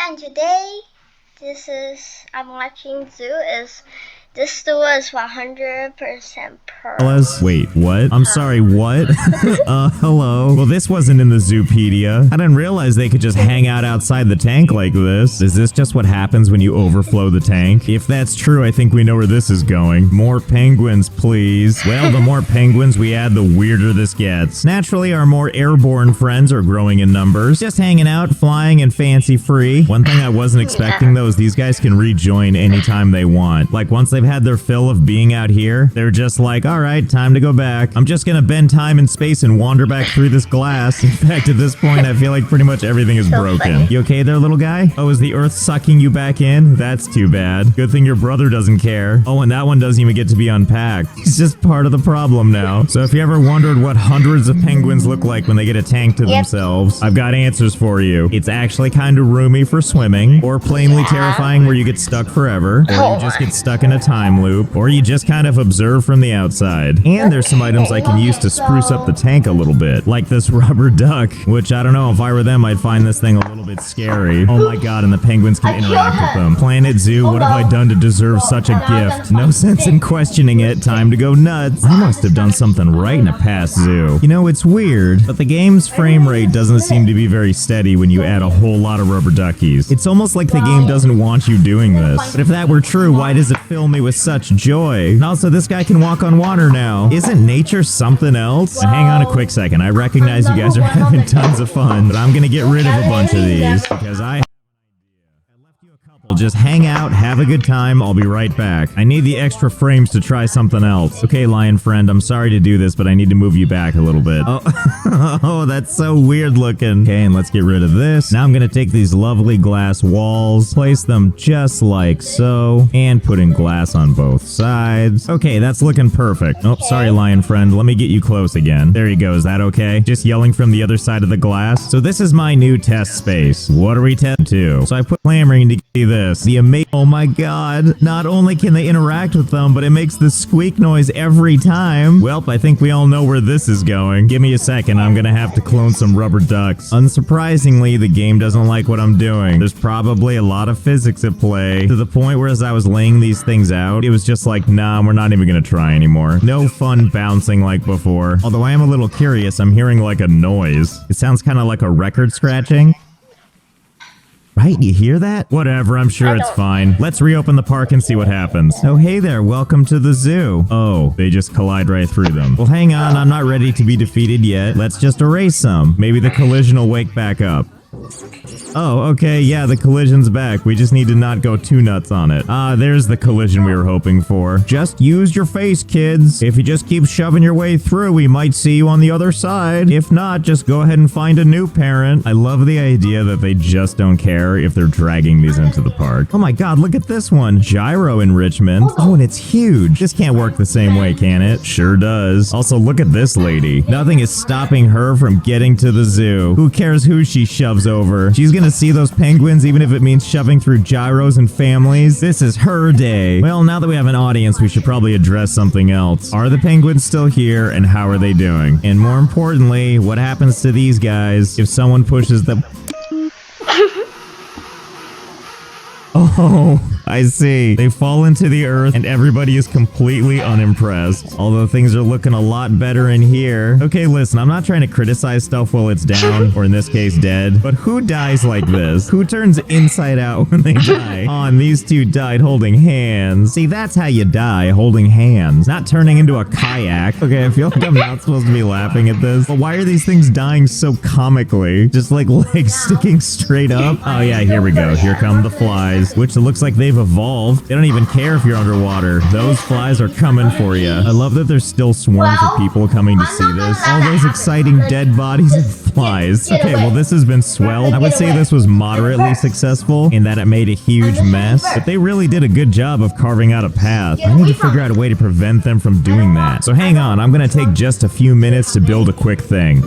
and today I'm watching zoo. This zoo is 100% pearls. Wait, what? I'm sorry, what? Hello? Well, this wasn't in the Zoopedia. I didn't realize they could just hang out outside the tank like this. Is this just what happens when you overflow the tank? If that's true, I think we know where this is going. More penguins, please. Well, the more penguins we add, the weirder this gets. Naturally, our more airborne friends are growing in numbers. Just hanging out, flying, and fancy-free. One thing I wasn't expecting, though, is these guys can rejoin anytime they want. Like, once they've had their fill of being out here, they're just like, all right, time to go back. I'm just gonna bend time and space and wander back through this glass. In fact, at this point, I feel like pretty much everything is broken. Funny. You okay there, little guy? Oh, is the earth sucking you back in? That's too bad. Good thing your brother doesn't care. Oh, and that one doesn't even get to be unpacked. He's just part of the problem now. So if you ever wondered what hundreds of penguins look like when they get a tank to themselves, I've got answers for you. It's actually kind of roomy for swimming, or plainly terrifying where you get stuck forever, or you just get stuck in a time loop, or you just kind of observe from the outside. And there's some items I can use to spruce up the tank a little bit, like this rubber duck, which I don't know, if I were them, I'd find this thing a little bit scary. Oh my god, and the penguins can interact with them. Planet Zoo, what have I done to deserve such a gift? No sense in questioning it, time to go nuts. I must have done something right in a past zoo. You know, it's weird, but the game's frame rate doesn't seem to be very steady when you add a whole lot of rubber duckies. It's almost like the game doesn't want you doing this. But if that were true, why does it fill me with such joy? And also, this guy can walk on water now. Isn't nature something else? Now, hang on a quick second. I recognize you guys are having tons of fun, but I'm gonna get rid of a bunch of these because I left you a couple. Just hang out, have a good time. I'll be right back. I need the extra frames to try something else. Okay, lion friend, I'm sorry to do this, but I need to move you back a little bit. Oh, oh, that's so weird looking. Okay, and let's get rid of this. Now I'm gonna take these lovely glass walls, place them just like so, and put in glass on both sides. Okay, that's looking perfect. Oh, sorry, lion friend. Let me get you close again. There you go. Is that okay? Just yelling from the other side of the glass. So this is my new test space. What are we testing to? So I put clamoring to see this. Oh my god. Not only can they interact with them, but it makes the squeak noise every time. Welp, I think we all know where this is going. Give me a second. I'm gonna have to clone some rubber ducks. Unsurprisingly, the game doesn't like what I'm doing. There's probably a lot of physics at play, to the point where as I was laying these things out, it was just like, nah, we're not even gonna try anymore. No fun bouncing like before. Although I am a little curious, I'm hearing like a noise. It sounds kind of like a record scratching. Right? You hear that? Whatever, I'm sure it's fine. Let's reopen the park and see what happens. Oh, hey there, welcome to the zoo. Oh, they just collide right through them. Well, hang on, I'm not ready to be defeated yet. Let's just erase some. Maybe the collision will wake back up. Oh, okay, yeah, the collision's back. We just need to not go too nuts on it. Ah, there's the collision we were hoping for. Just use your face, kids. If you just keep shoving your way through, we might see you on the other side. If not, just go ahead and find a new parent. I love the idea that they just don't care if they're dragging these into the park. Oh my god, look at this one. Gyro enrichment. Oh, and it's huge. This can't work the same way, can it? Sure does. Also, look at this lady. Nothing is stopping her from getting to the zoo. Who cares who she shoves over? She's gonna see those penguins even if it means shoving through gyros and families. This is her day. Well, now that we have an audience, we should probably address something else. Are the penguins still here, and how are they doing? And more importantly, what happens to these guys if someone pushes them? Oh, I see. They fall into the earth and everybody is completely unimpressed. Although things are looking a lot better in here. Okay, listen, I'm not trying to criticize stuff while it's down, or in this case, dead. But who dies like this? Who turns inside out when they die? Oh, and these two died holding hands. See, that's how you die, holding hands. Not turning into a kayak. Okay, I feel like I'm not supposed to be laughing at this. But why are these things dying so comically? Just like legs sticking straight up? Oh yeah, here we go. Here come the flies, which it looks like they've evolved. They don't even care if you're underwater. Those flies are coming for you. I love that there's still swarms of people coming to see this. All those exciting dead bodies and flies. Okay, well, this has been swelled. I would say this was moderately successful in that it made a huge mess, but they really did a good job of carving out a path. I need to figure out a way to prevent them from doing that. So hang on, I'm gonna take just a few minutes to build a quick thing.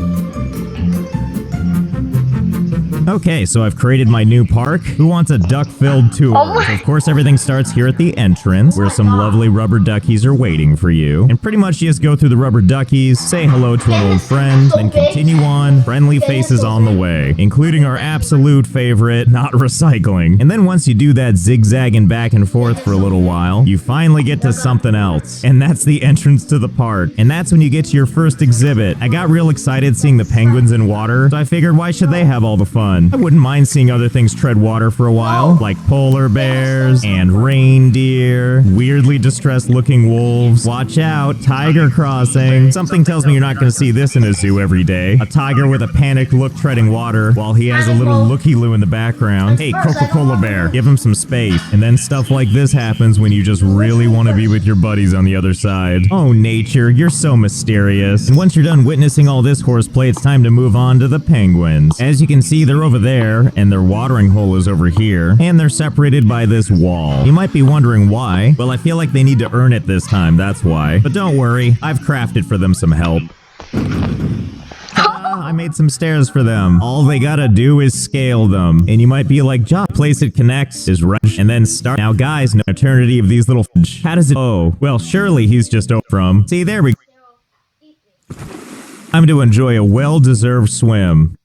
Okay, so I've created my new park. Who wants a duck-filled tour? So of course, everything starts here at the entrance, where some lovely rubber duckies are waiting for you. And pretty much you just go through the rubber duckies, say hello to an old friend, then continue on, friendly faces on the way, including our absolute favorite, not recycling. And then once you do that zigzagging back and forth for a little while, you finally get to something else. And that's the entrance to the park. And that's when you get to your first exhibit. I got real excited seeing the penguins in water, so I figured why should they have all the fun? I wouldn't mind seeing other things tread water for a while, like polar bears and reindeer, weirdly distressed looking wolves. Watch out, tiger crossing. Something tells me you're not going to see this in a zoo every day. A tiger with a panicked look treading water while he has a little looky-loo in the background. Hey, Coca-Cola bear, give him some space. And then stuff like this happens when you just really want to be with your buddies on the other side. Oh, nature, you're so mysterious. And once you're done witnessing all this horseplay, it's time to move on to the penguins. As you can see, they're over there, and their watering hole is over here, and they're separated by this wall. You might be wondering why. Well, I feel like they need to earn it this time, that's why. But don't worry, I've crafted for them some help. I made some stairs for them. All they gotta do is scale them. And you might be like, John, place it connects is right, and then start. Now guys, no eternity of these little how does it oh, well surely he's just from. See, there we go. Time to enjoy a well-deserved swim.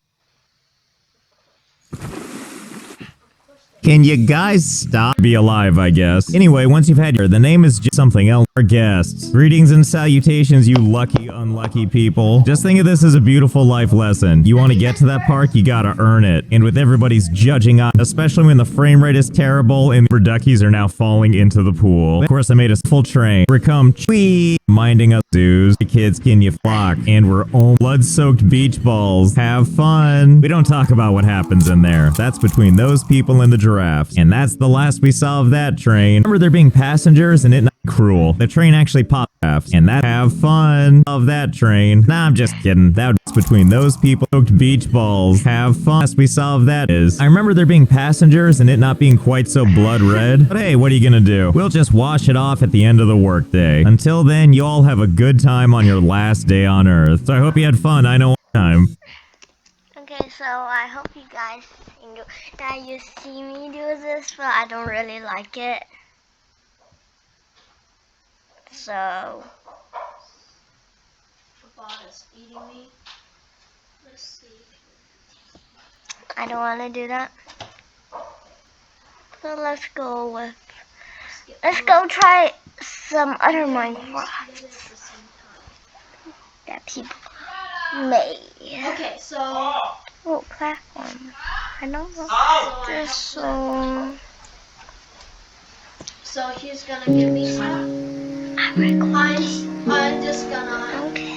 Can you guys stop? Be alive, I guess. Anyway, once you've had your, the name is just something else. Our guests. Greetings and salutations, you lucky, unlucky people. Just think of this as a beautiful life lesson. You want to get to that park, you gotta earn it. And with everybody's judging us, especially when the frame rate is terrible and the duckies are now falling into the pool. Of course, I made a full train. Here come Chwee, minding us zoos. The kids, can you flock? And we're all blood-soaked beach balls. Have fun. We don't talk about what happens in there. That's between those people and the giraffes. And that's the last we saw of that train. Remember there being passengers and it not cruel. The train actually popped off. And that have fun of that train. Nah, I'm just kidding. That's between those people. Soaked beach balls. Have fun. Last we saw of that is. I remember there being passengers and it not being quite so blood red. But hey, what are you gonna do? We'll just wash it off at the end of the workday. Until then, you all have a good time on your last day on Earth. So I hope you had fun. I know time. Okay, so I hope you guys enjoy that you see me do this, but I don't really like it. So Robota's eating me. Let's see. I don't want to do that. So let's go go try some other Minecraft that people made. Okay, so Oh, platform. I don't know this one. so he's gonna give me some. I'm just gonna. Okay.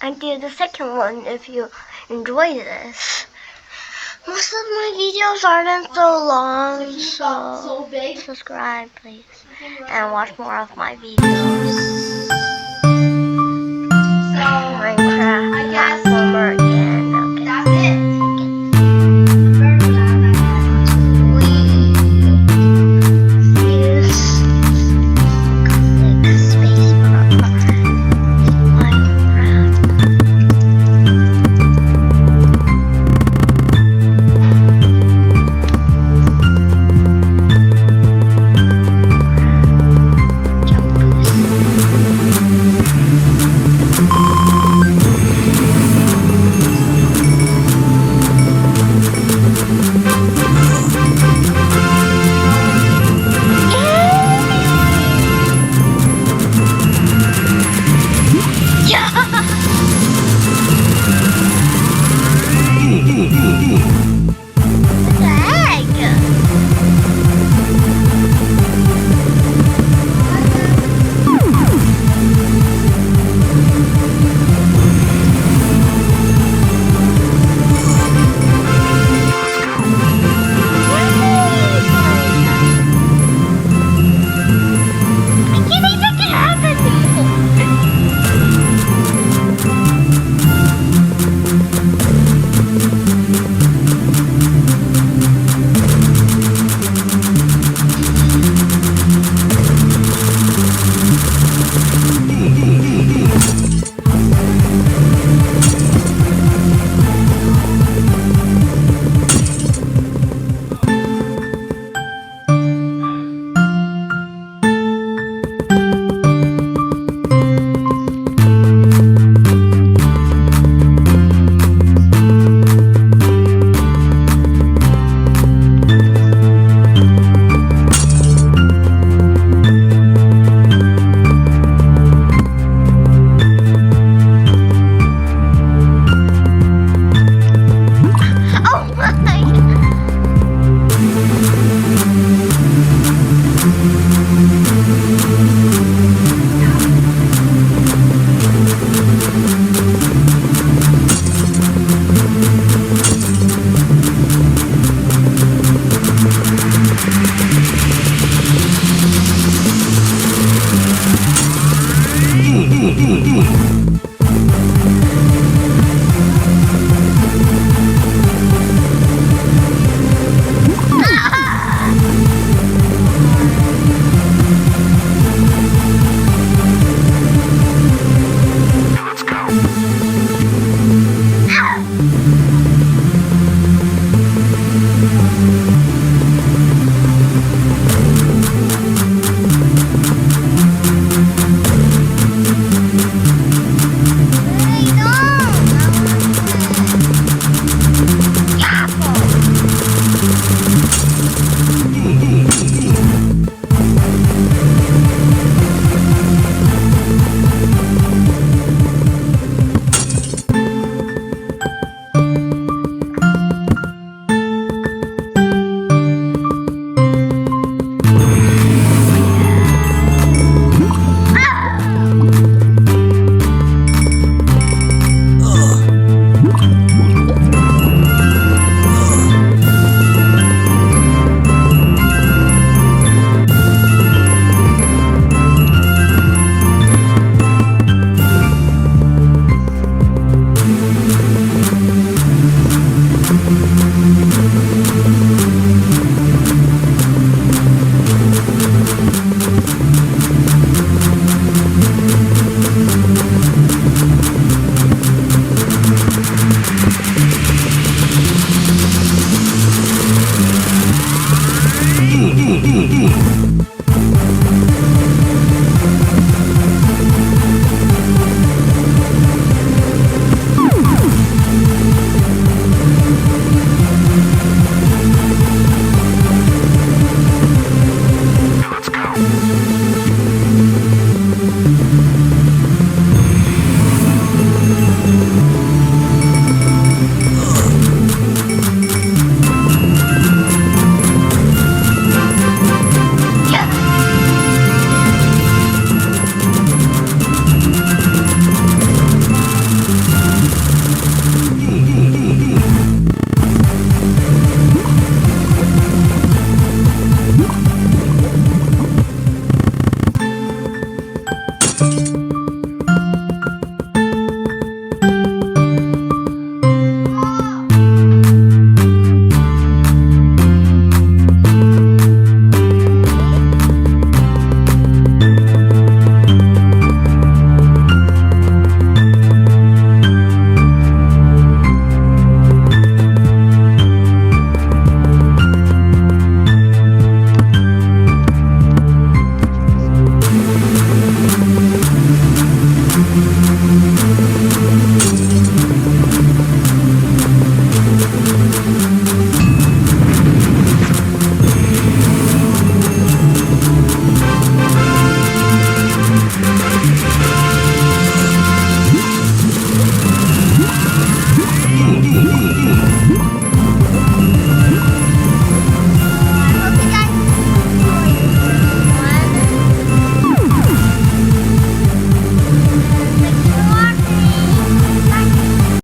and do the second one if you enjoy this. Most of my videos aren't so long, so big. subscribe please and watch more of my videos. So Minecraft I guess platformer